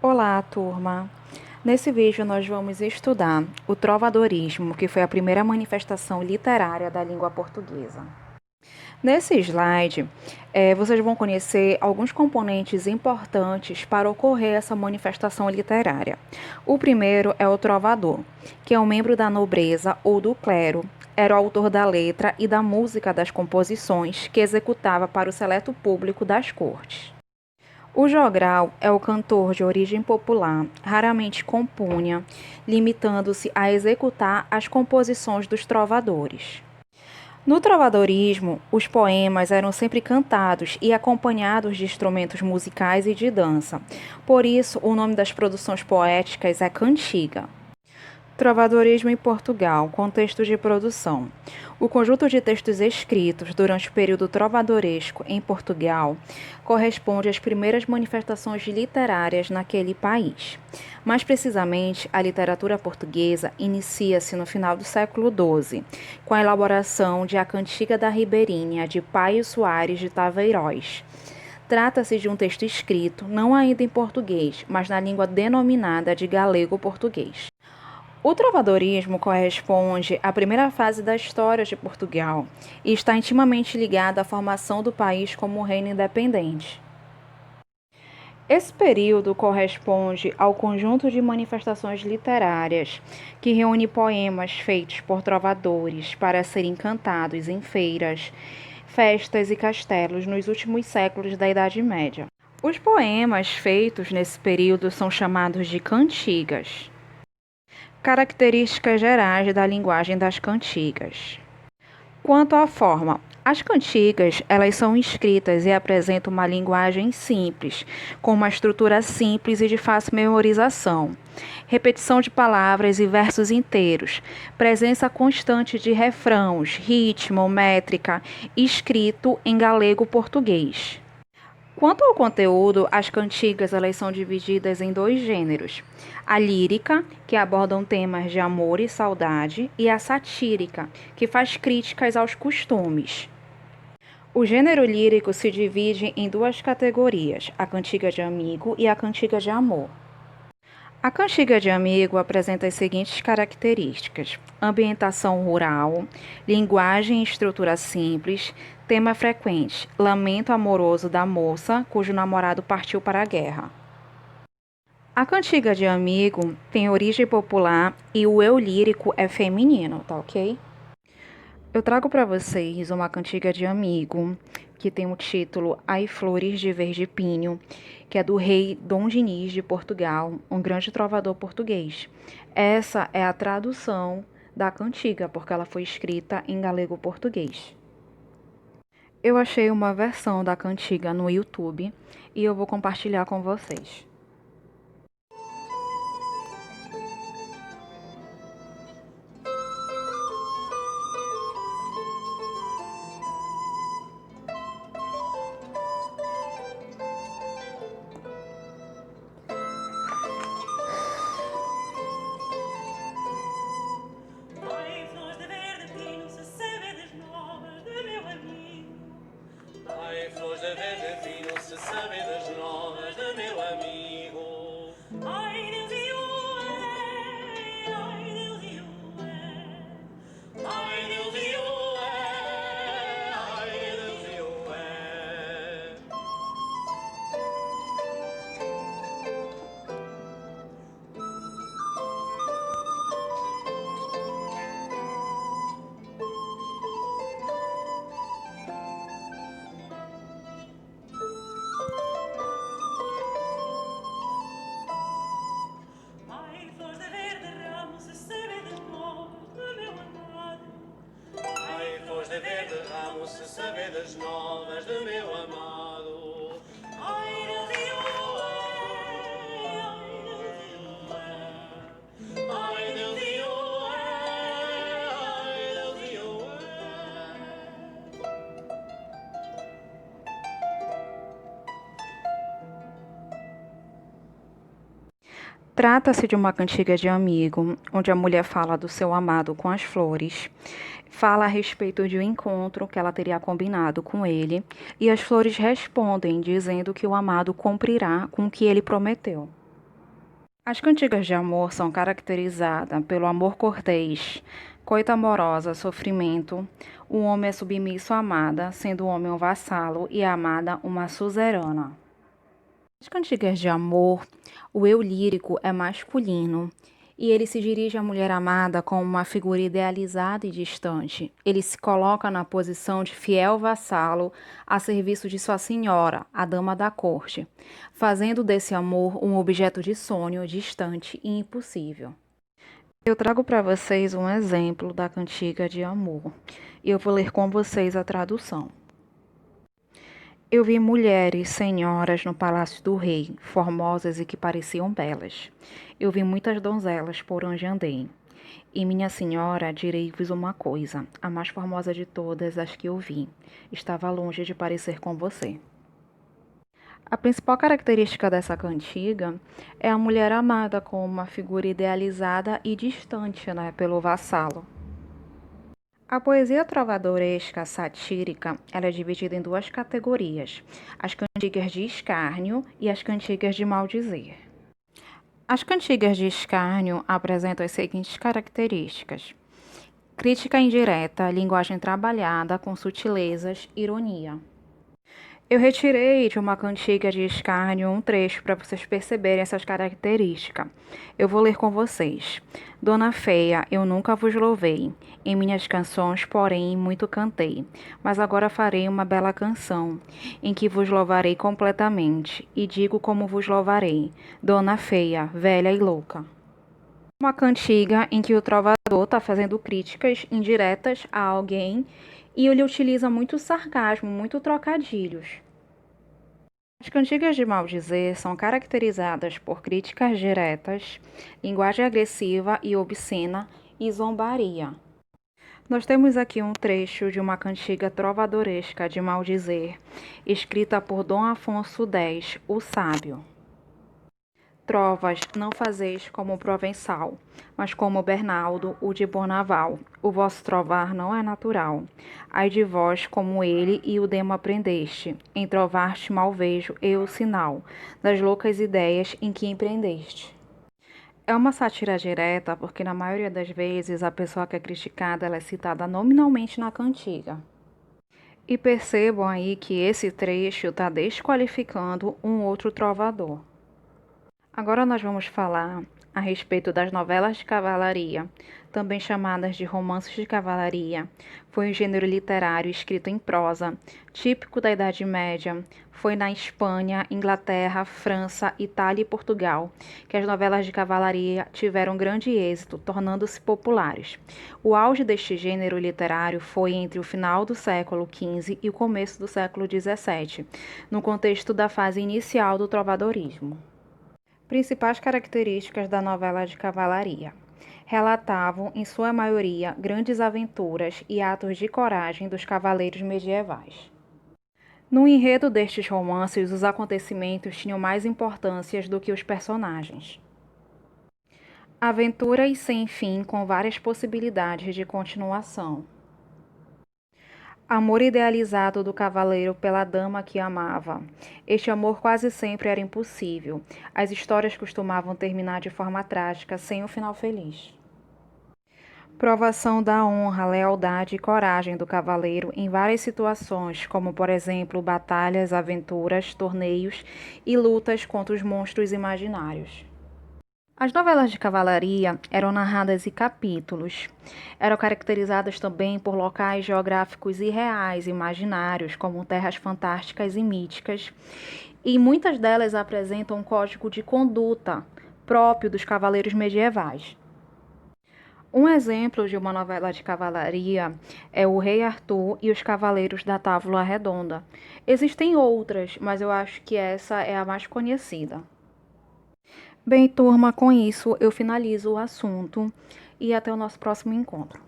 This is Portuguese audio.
Olá, turma! Nesse vídeo nós vamos estudar o trovadorismo, que foi a primeira manifestação literária da língua portuguesa. Nesse slide, vocês vão conhecer alguns componentes importantes para ocorrer essa manifestação literária. O primeiro é o trovador, que é um membro da nobreza ou do clero, era o autor da letra e da música das composições que executava para o seleto público das cortes. O jogral é o cantor de origem popular, raramente compunha, limitando-se a executar as composições dos trovadores. No trovadorismo, os poemas eram sempre cantados e acompanhados de instrumentos musicais e de dança. Por isso, o nome das produções poéticas é cantiga. Trovadorismo em Portugal, contexto de produção. O conjunto de textos escritos durante o período trovadoresco em Portugal corresponde às primeiras manifestações literárias naquele país. Mais precisamente, a literatura portuguesa inicia-se no final do século XII, com a elaboração de A Cantiga da Ribeirinha, de Paio Soares de Taveiroz. Trata-se de um texto escrito, não ainda em português, mas na língua denominada de galego-português. O trovadorismo corresponde à primeira fase da história de Portugal e está intimamente ligado à formação do país como um reino independente. Esse período corresponde ao conjunto de manifestações literárias que reúne poemas feitos por trovadores para serem cantados em feiras, festas e castelos nos últimos séculos da Idade Média. Os poemas feitos nesse período são chamados de cantigas. Características gerais da linguagem das cantigas. Quanto à forma, as cantigas, elas são escritas e apresentam uma linguagem simples, com uma estrutura simples e de fácil memorização. Repetição de palavras e versos inteiros, presença constante de refrãos, ritmo, métrica, escrito em galego-português. Quanto ao conteúdo, as cantigas elas são divididas em dois gêneros. A lírica, que abordam temas de amor e saudade, e a satírica, que faz críticas aos costumes. O gênero lírico se divide em duas categorias, a cantiga de amigo e a cantiga de amor. A cantiga de amigo apresenta as seguintes características: ambientação rural, linguagem e estrutura simples, tema frequente, lamento amoroso da moça cujo namorado partiu para a guerra. A cantiga de amigo tem origem popular e o eu lírico é feminino, tá ok? Eu trago para vocês uma cantiga de amigo que tem o título Ai Flores de Verde Pinho, que é do rei Dom Dinis de Portugal, um grande trovador português. Essa é a tradução da cantiga, porque ela foi escrita em galego-português. Eu achei uma versão da cantiga no YouTube e eu vou compartilhar com vocês. Flores de verde fino, se sabe das novas de meu amigo. Ai Deus e ué, ai Deus e ué, ai Deus e ué, ai Deus e ué. De verde ramo se saber das novas de meu amado. Ai Deus e ué, ai Deus e ué, ai Deus e ué, ai Deus e ué. Trata-se de uma cantiga de amigo, onde a mulher fala do seu amado com as flores, fala a respeito de um encontro que ela teria combinado com ele, e as flores respondem dizendo que o amado cumprirá com o que ele prometeu. As cantigas de amor são caracterizadas pelo amor cortês, coita amorosa, sofrimento. O homem é submisso à amada, sendo o homem um vassalo e a amada uma suzerana. Nas cantigas de amor, o eu lírico é masculino e ele se dirige à mulher amada como uma figura idealizada e distante. Ele se coloca na posição de fiel vassalo a serviço de sua senhora, a dama da corte, fazendo desse amor um objeto de sonho distante e impossível. Eu trago para vocês um exemplo da cantiga de amor e eu vou ler com vocês a tradução. Eu vi mulheres, senhoras no palácio do rei, formosas e que pareciam belas. Eu vi muitas donzelas por onde andei. E minha senhora, direi-vos uma coisa, a mais formosa de todas as que eu vi, estava longe de parecer com você. A principal característica dessa cantiga é a mulher amada como uma figura idealizada e distante, pelo vassalo. A poesia trovadoresca satírica ela é dividida em duas categorias, as cantigas de escárnio e as cantigas de maldizer. As cantigas de escárnio apresentam as seguintes características: crítica indireta, linguagem trabalhada com sutilezas, ironia. Eu retirei de uma cantiga de escárnio um trecho para vocês perceberem essas características. Eu vou ler com vocês. Dona Feia, eu nunca vos louvei. Em minhas canções, porém, muito cantei. Mas agora farei uma bela canção, em que vos louvarei completamente. E digo como vos louvarei. Dona Feia, velha e louca. Uma cantiga em que o trovador está fazendo críticas indiretas a alguém e ele utiliza muito sarcasmo, muito trocadilhos. As cantigas de maldizer são caracterizadas por críticas diretas, linguagem agressiva e obscena e zombaria. Nós temos aqui um trecho de uma cantiga trovadoresca de maldizer, escrita por Dom Afonso X, o Sábio. Trovas, não fazeis como o Provençal, mas como Bernaldo, o de Bonaval. O vosso trovar não é natural. Ai de vós, como ele e o demo aprendeste. Em trovar-te mal vejo eu o sinal das loucas ideias em que empreendeste. É uma sátira direta porque, na maioria das vezes, a pessoa que é criticada ela é citada nominalmente na cantiga. E percebam aí que esse trecho está desqualificando um outro trovador. Agora nós vamos falar a respeito das novelas de cavalaria, também chamadas de romances de cavalaria. Foi um gênero literário escrito em prosa, típico da Idade Média. Foi na Espanha, Inglaterra, França, Itália e Portugal que as novelas de cavalaria tiveram grande êxito, tornando-se populares. O auge deste gênero literário foi entre o final do século XV e o começo do século XVII, no contexto da fase inicial do trovadorismo. Principais características da novela de cavalaria. Relatavam, em sua maioria, grandes aventuras e atos de coragem dos cavaleiros medievais. No enredo destes romances, os acontecimentos tinham mais importância do que os personagens. Aventuras sem fim com várias possibilidades de continuação. Amor idealizado do cavaleiro pela dama que amava. Este amor quase sempre era impossível. As histórias costumavam terminar de forma trágica, sem um final feliz. Provação da honra, lealdade e coragem do cavaleiro em várias situações, como, por exemplo, batalhas, aventuras, torneios e lutas contra os monstros imaginários. As novelas de cavalaria eram narradas em capítulos. Eram caracterizadas também por locais geográficos irreais, imaginários, como terras fantásticas e míticas, e muitas delas apresentam um código de conduta próprio dos cavaleiros medievais. Um exemplo de uma novela de cavalaria é O Rei Arthur e os Cavaleiros da Távola Redonda. Existem outras, mas eu acho que essa é a mais conhecida. Bem, turma, com isso eu finalizo o assunto e até o nosso próximo encontro.